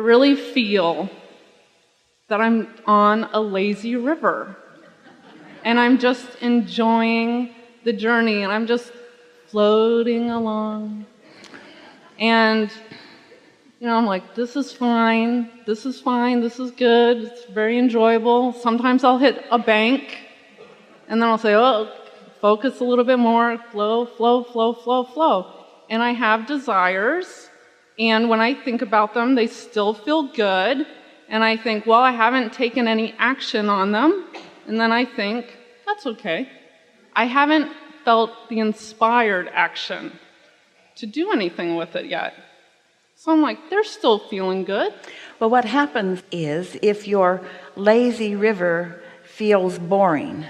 really feel that I'm on a lazy river. And I'm just enjoying the journey, and I'm just floating along. And, I'm like, this is fine, this is good, it's very enjoyable. Sometimes I'll hit a bank, and then I'll say, oh, focus a little bit more, flow, flow, flow, flow, flow. And I have desires, and when I think about them, they still feel good. And I think, well, I haven't taken any action on them. And then I think, that's okay. I haven't felt the inspired action to do anything with it yet. So I'm like, they're still feeling good. Well, what happens is if your lazy river feels boring,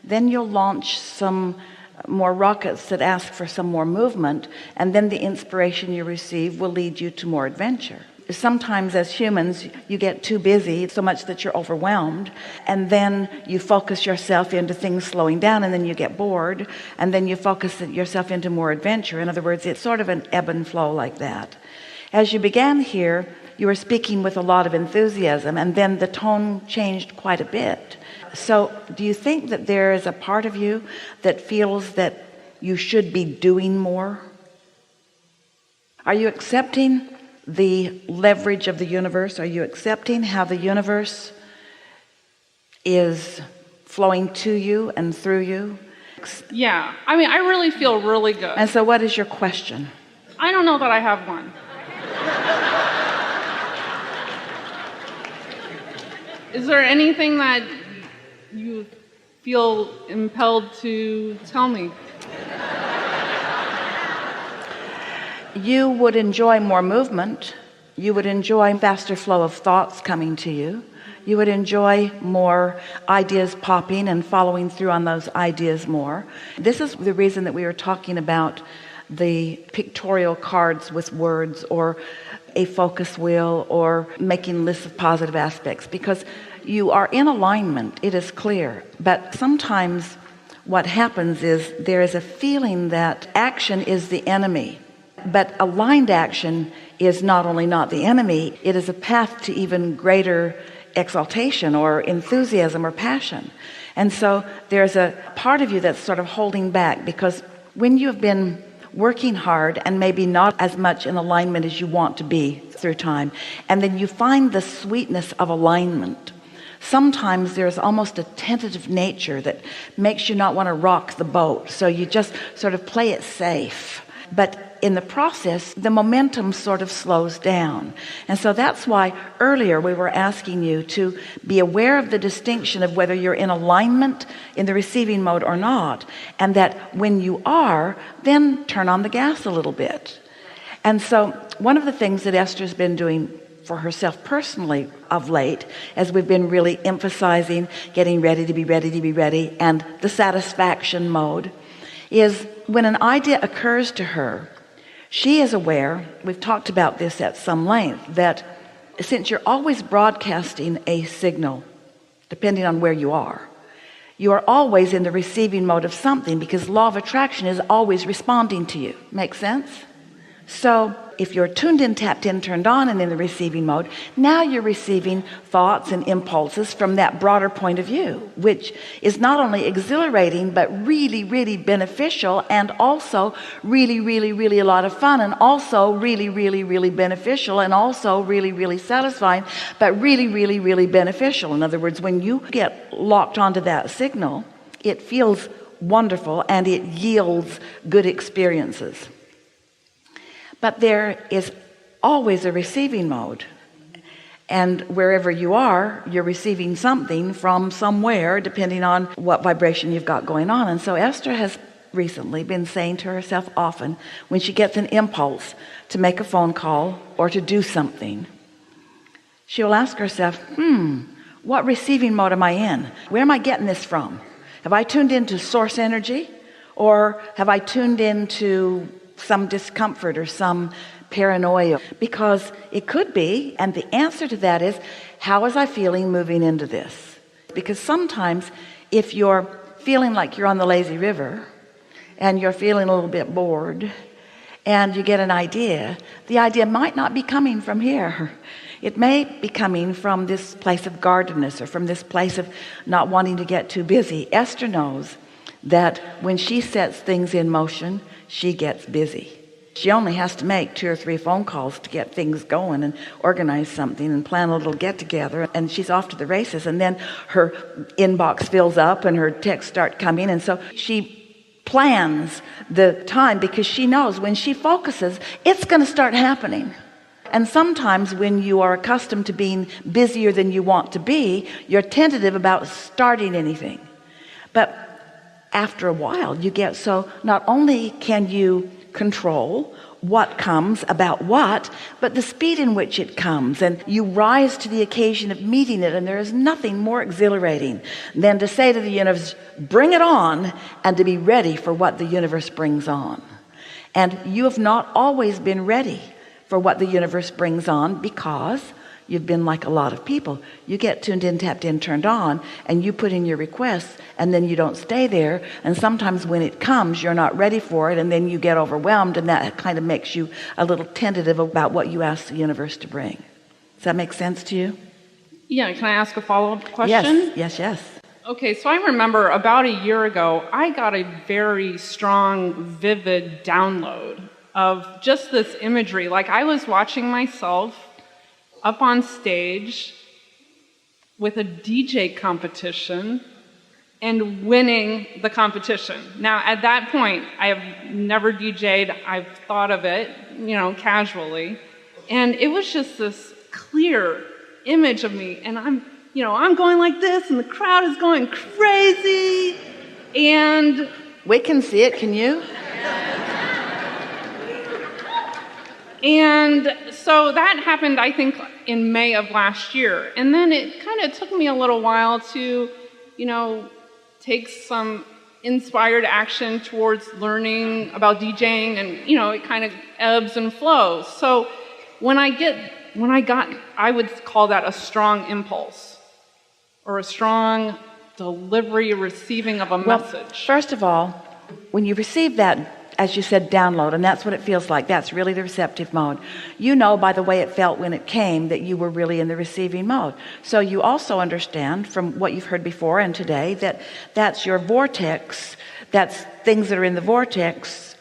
then you'll launch some more rockets that ask for some more movement, and then the inspiration you receive will lead you to more adventure. Sometimes as humans you get too busy so much that you're overwhelmed, and then you focus yourself into things slowing down, and then you get bored, and then you focus yourself into more adventure. In other words, it's sort of an ebb and flow like that. As you began here, you were speaking with a lot of enthusiasm, and then the tone changed quite a bit. So do you think that there is a part of you that feels that you should be doing more? Are you accepting the leverage of the universe? Are you accepting how the universe is flowing to you and through you? Yeah, I really feel really good. And so what is your question? I don't know that I have one. Is there anything that you feel impelled to tell me? You would enjoy more movement. You would enjoy faster flow of thoughts coming to you. You would enjoy more ideas popping and following through on those ideas more. This is the reason that we were talking about the pictorial cards with words, or a focus wheel, or making lists of positive aspects, because you are in alignment, it is clear. But sometimes what happens is there is a feeling that action is the enemy. But aligned action is not only not the enemy, it is a path to even greater exaltation or enthusiasm or passion. And so there's a part of you that's sort of holding back, because when you've been working hard and maybe not as much in alignment as you want to be through time, and then you find the sweetness of alignment, sometimes there's almost a tentative nature that makes you not want to rock the boat, so you just sort of play it safe. But in the process, the momentum sort of slows down. And so that's why earlier we were asking you to be aware of the distinction of whether you're in alignment in the receiving mode or not, and that when you are, then turn on the gas a little bit. And so one of the things that Esther's been doing for herself personally of late, as we've been really emphasizing getting ready to be ready and the satisfaction mode, is when an idea occurs to her, she is aware, we've talked about this at some length, that since you're always broadcasting a signal, depending on where you are always in the receiving mode of something, because law of attraction is always responding to you. Make sense? So if you're tuned in, tapped in, turned on, and in the receiving mode, now you're receiving thoughts and impulses from that broader point of view, which is not only exhilarating, but really, really beneficial, and also really, really, really a lot of fun, and also really, really, really beneficial, and also really, really satisfying, but really, really, really beneficial. In other words, when you get locked onto that signal, it feels wonderful and it yields good experiences. But there is always a receiving mode, and wherever you are, you're receiving something from somewhere, depending on what vibration you've got going on. And so Esther has recently been saying to herself often, when she gets an impulse to make a phone call or to do something, she will ask herself, what receiving mode am I in? Where am I getting this from? Have I tuned into source energy, or have I tuned into some discomfort or some paranoia? Because it could be, and the answer to that is, how was I feeling moving into this? Because sometimes if you're feeling like you're on the lazy river and you're feeling a little bit bored and you get an idea, the idea might not be coming from here. It may be coming from this place of guardedness, or from this place of not wanting to get too busy. Esther knows that when she sets things in motion, she gets busy. She only has to make 2 or 3 phone calls to get things going and organize something and plan a little get together, and she's off to the races. And then her inbox fills up and her texts start coming, and so she plans the time, because she knows when she focuses, it's going to start happening. And sometimes when you are accustomed to being busier than you want to be, you're tentative about starting anything. But after a while, you get so not only can you control what comes about what, but the speed in which it comes, and you rise to the occasion of meeting it. And there is nothing more exhilarating than to say to the universe, bring it on, and to be ready for what the universe brings on. And you have not always been ready for what the universe brings on, because you've been like a lot of people. You get tuned in, tapped in, turned on, and you put in your requests, and then you don't stay there. And sometimes when it comes, you're not ready for it, and then you get overwhelmed, and that kind of makes you a little tentative about what you ask the universe to bring. Does that make sense to you? Yeah, can I ask a follow-up question? Yes. Okay, so I remember about a year ago, I got a very strong, vivid download of just this imagery. Like, I was watching myself up on stage with a DJ competition and winning the competition. Now, at that point, I have never DJ'd. I've thought of it, casually. And it was just this clear image of me. And I'm going like this, and the crowd is going crazy. And we can see it, can you? And so that happened, I think, in May of last year. And then it kind of took me a little while to, take some inspired action towards learning about DJing, and, it kind of ebbs and flows. So I would call that a strong impulse, or a strong delivery, receiving of a message. First of all, when you receive that, as you said, download, and that's what it feels like. That's really the receptive mode. You know by the way it felt when it came that you were really in the receiving mode. So you also understand from what you've heard before and today that that's your vortex. That's things that are in the vortex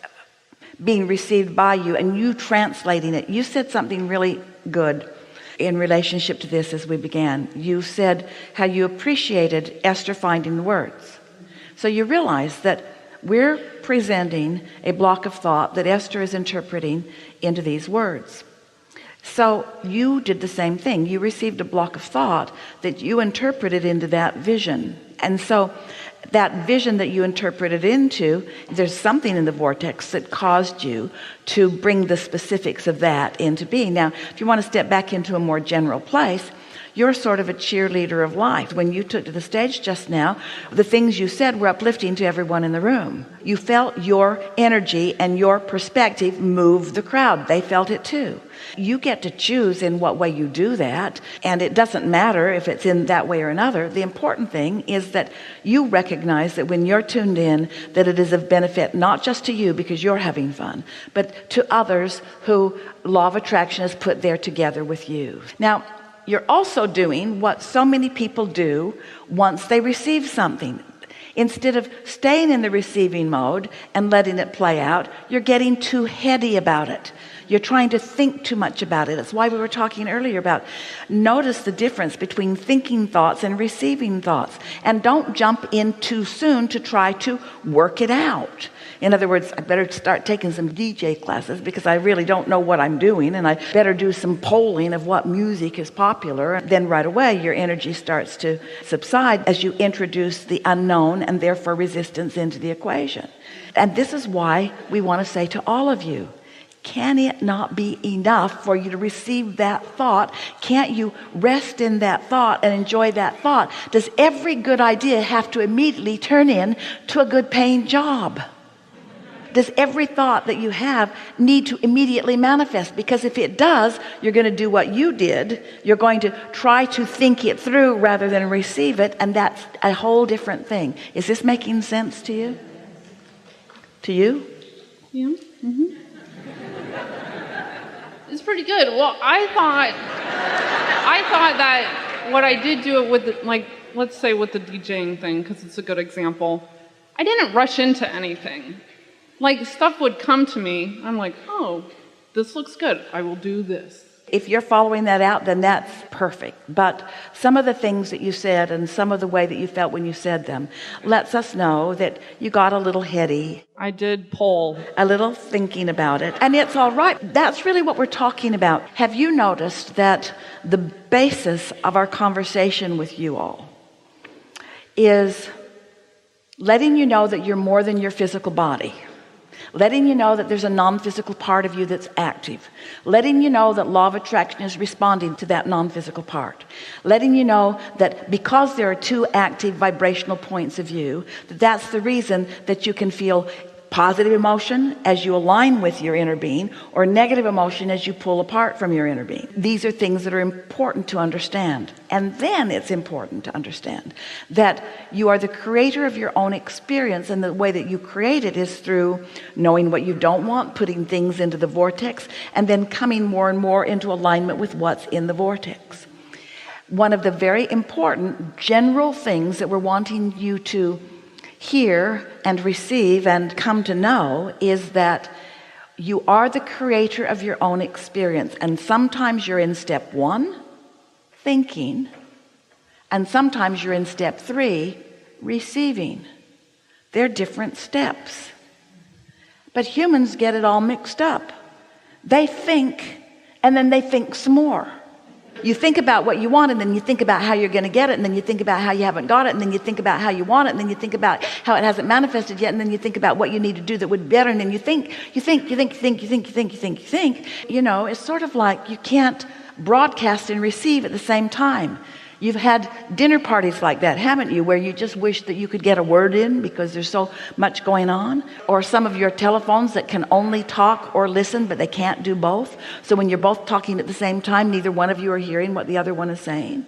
being received by you, and you translating it. You said something really good in relationship to this as we began. You said how you appreciated Esther finding the words. So you realize that we're presenting a block of thought that Esther is interpreting into these words. So you did the same thing. You received a block of thought that you interpreted into that vision. And so that vision that you interpreted into, there's something in the vortex that caused you to bring the specifics of that into being. Now, if you want to step back into a more general place, you're sort of a cheerleader of life. When you took to the stage just now, the things you said were uplifting to everyone in the room. You felt your energy and your perspective move the crowd. They felt it too. You get to choose in what way you do that, and it doesn't matter if it's in that way or another. The important thing is that you recognize that when you're tuned in, that it is of benefit not just to you because you're having fun, but to others who law of attraction has put there together with you. Now, you're also doing what so many people do once they receive something. Instead of staying in the receiving mode and letting it play out, you're getting too heady about it. You're trying to think too much about it. That's why we were talking earlier about notice the difference between thinking thoughts and receiving thoughts. And don't jump in too soon to try to work it out. In other words, I better start taking some DJ classes because I really don't know what I'm doing, and I better do some polling of what music is popular. Then right away your energy starts to subside as you introduce the unknown and therefore resistance into the equation. And this is why we want to say to all of you, can it not be enough for you to receive that thought? Can't you rest in that thought and enjoy that thought? Does every good idea have to immediately turn in to a good paying job? Does every thought that you have need to immediately manifest? Because if it does, you're going to do what you did. You're going to try to think it through rather than receive it, and that's a whole different thing. Is this making sense to you? To you? Yeah. Mm-hmm. It's pretty good. Well, I thought that what I did do it with, like, let's say with the DJing thing, because it's a good example. I didn't rush into anything. Like, stuff would come to me. I'm like, oh, this looks good. I will do this. If you're following that out, then that's perfect. But some of the things that you said and some of the way that you felt when you said them lets us know that you got a little heady. I did poll. A little thinking about it. And it's all right. That's really what we're talking about. Have you noticed that the basis of our conversation with you all is letting you know that you're more than your physical body? Letting you know that there's a non-physical part of you that's active. Letting you know that law of attraction is responding to that non-physical part. Letting you know that because there are two active vibrational points of view, that's the reason that you can feel positive emotion as you align with your inner being, or negative emotion as you pull apart from your inner being. These are things that are important to understand. And then it's important to understand that you are the creator of your own experience, and the way that you create it is through knowing what you don't want, putting things into the vortex, and then coming more and more into alignment with what's in the vortex. One of the very important general things that we're wanting you to hear and receive and come to know is that you are the creator of your own experience. And sometimes you're in step 1, thinking, and sometimes you're in step 3, receiving. They're different steps, but humans get it all mixed up. They think, and then they think some more. You think about what you want, and then you think about how you're going to get it, and then you think about how you haven't got it, and then you think about how you want it, and then you think about how it hasn't manifested yet, and then you think about what you need to do that would be better, and then you think. You know, it's sort of like you can't broadcast and receive at the same time. You've had dinner parties like that, haven't you, where you just wish that you could get a word in because there's so much going on? Or some of your telephones that can only talk or listen, but they can't do both. So when you're both talking at the same time, neither one of you are hearing what the other one is saying.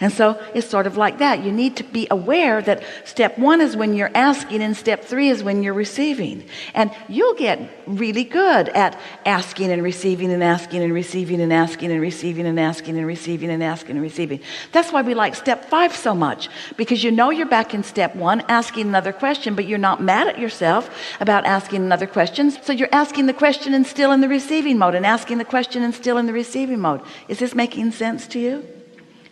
And so it's sort of like that. You need to be aware that step 1 is when you're asking, and step 3 is when you're receiving. And you'll get really good at asking and receiving and asking and receiving and asking and receiving and asking and receiving and asking and receiving. That's why we like step 5 so much, because you know you're back in step 1 asking another question, but you're not mad at yourself about asking another question. So you're asking the question and still in the receiving mode, and asking the question and still in the receiving mode. Is this making sense to you?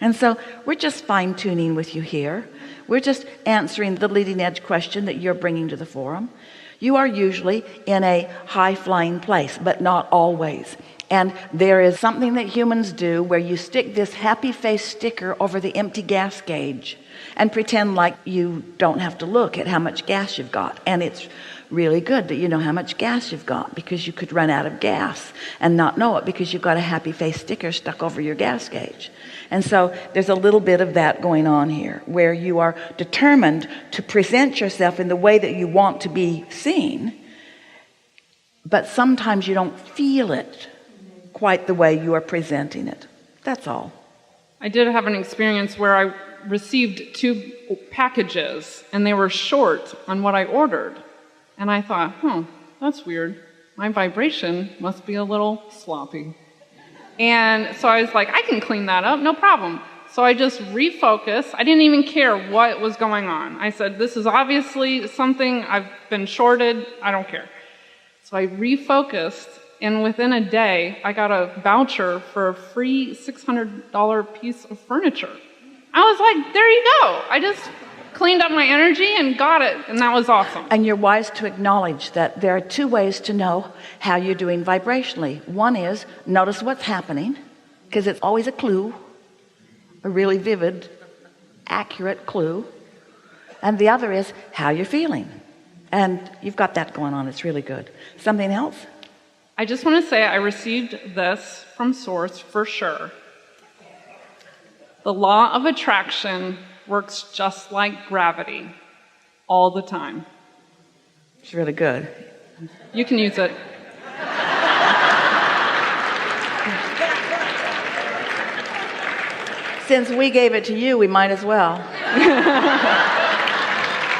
And so we're just fine-tuning with you here. We're just answering the leading edge question that you're bringing to the forum. You are usually in a high-flying place, but not always. And there is something that humans do where you stick this happy face sticker over the empty gas gauge and pretend like you don't have to look at how much gas you've got. And it's really good that you know how much gas you've got, because you could run out of gas and not know it because you've got a happy face sticker stuck over your gas gauge. And so there's a little bit of that going on here, where you are determined to present yourself in the way that you want to be seen, but sometimes you don't feel it quite the way you are presenting it. That's all. I did have an experience where I received 2 packages, and they were short on what I ordered. And I thought, that's weird. My vibration must be a little sloppy. And so I was like, I can clean that up, no problem. So I just refocused. I didn't even care what was going on. I said, this is obviously something I've been shorted. I don't care. So I refocused, and within a day, I got a voucher for a free $600 piece of furniture. I was like, there you go. I just cleaned up my energy and got it, and that was awesome. And you're wise to acknowledge that there are 2 ways to know how you're doing vibrationally. One is notice what's happening, because it's always a clue, a really vivid, accurate clue. And the other is how you're feeling. And you've got that going on. It's really good. Something else? I just want to say I received this from Source for sure. The law of attraction works just like gravity all the time. It's really good. You can use it. Since we gave it to you, we might as well.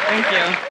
Thank you.